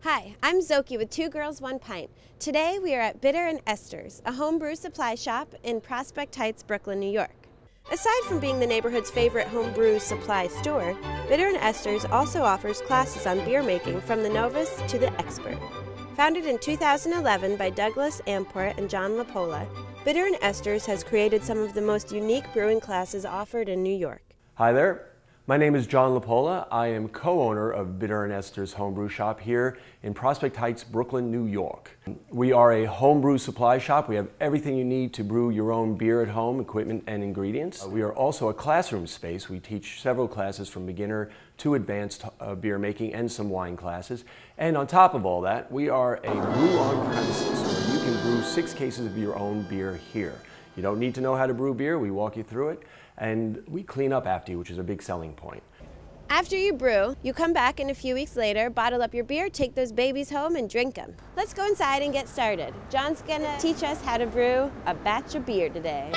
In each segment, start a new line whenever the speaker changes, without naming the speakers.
Hi, I'm Szoke with Two Girls, One Pint. Today we are at Bitter and Esters, a homebrew supply shop in Prospect Heights, Brooklyn, New York. Aside from being the neighborhood's favorite homebrew supply store, Bitter and Esters also offers classes on beer making from the novice to the expert. Founded in 2011 by Douglas Amport and John LaPolla, Bitter and Esters has created some of the most unique brewing classes offered in New York.
Hi there. My name is John LaPolla. I am co-owner of Bitter and Esters Homebrew Shop here in Prospect Heights, Brooklyn, New York. We are a homebrew supply shop. We have everything you need to brew your own beer at home, equipment and ingredients. We are also a classroom space. We teach several classes from beginner to advanced beer making and some wine classes. And on top of all that, we are a brew on premises where you can brew 6 cases of your own beer here. You don't need to know how to brew beer. We walk you through it. And we clean up after you, which is a big selling point.
After you brew, you come back in a few weeks later, bottle up your beer, take those babies home and drink them. Let's go inside and get started. John's gonna teach us how to brew a batch of beer today.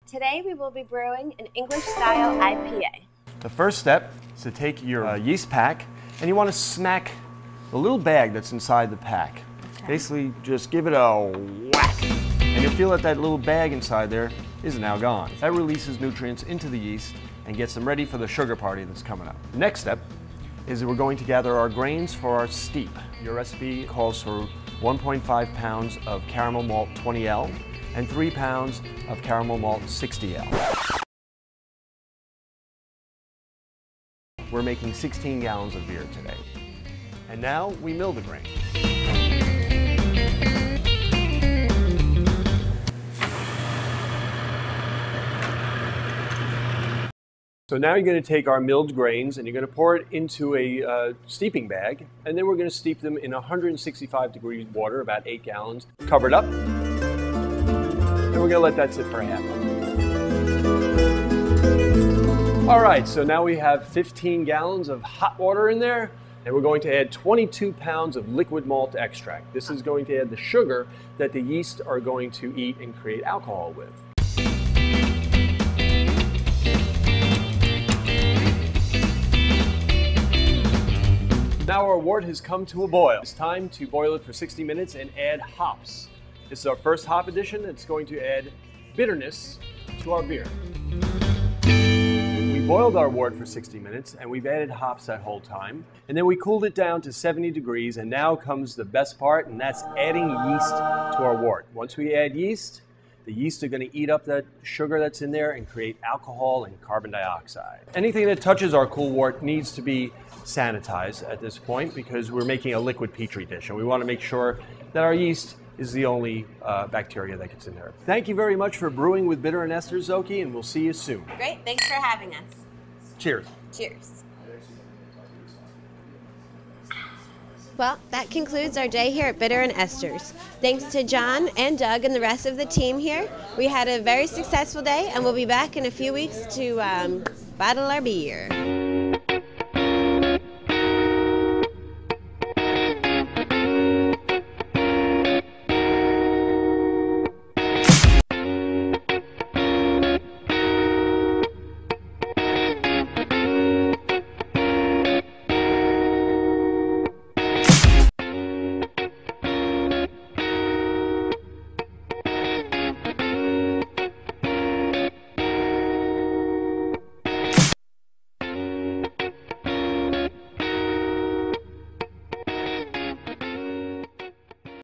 Today we will be brewing an English-style IPA.
The first step is to take your yeast pack and you want to smack the little bag that's inside the pack. Basically, just give it a whack, and you'll feel that little bag inside there is now gone. That releases nutrients into the yeast and gets them ready for the sugar party that's coming up. The next step is that we're going to gather our grains for our steep. Your recipe calls for 1.5 pounds of caramel malt 20L and 3 pounds of caramel malt 60L. We're making 16 gallons of beer today. And now we mill the grain. So now you're going to take our milled grains and you're going to pour it into a steeping bag, and then we're going to steep them in 165 degrees water, about 8 gallons. Cover it up, and we're going to let that sit for a half hour. All right, so now we have 15 gallons of hot water in there, and we're going to add 22 pounds of liquid malt extract. This is going to add the sugar that the yeast are going to eat and create alcohol with. Now our wort has come to a boil. It's time to boil it for 60 minutes and add hops. This is our first hop addition. It's going to add bitterness to our beer. We boiled our wort for 60 minutes and we've added hops that whole time. And then we cooled it down to 70 degrees, and now comes the best part, and that's adding yeast to our wort. Once we add yeast, the yeast are going to eat up that sugar that's in there and create alcohol and carbon dioxide. Anything that touches our cool wort needs to be sanitized at this point because we're making a liquid petri dish, and we want to make sure that our yeast is the only bacteria that gets in there. Thank you very much for brewing with Bitter and Esters, Szoke, and we'll see you soon.
Great, thanks for having us.
Cheers.
Cheers. Well, that concludes our day here at Bitter and Esters. Thanks to John and Doug and the rest of the team here. We had a very successful day, and we'll be back in a few weeks to bottle our beer.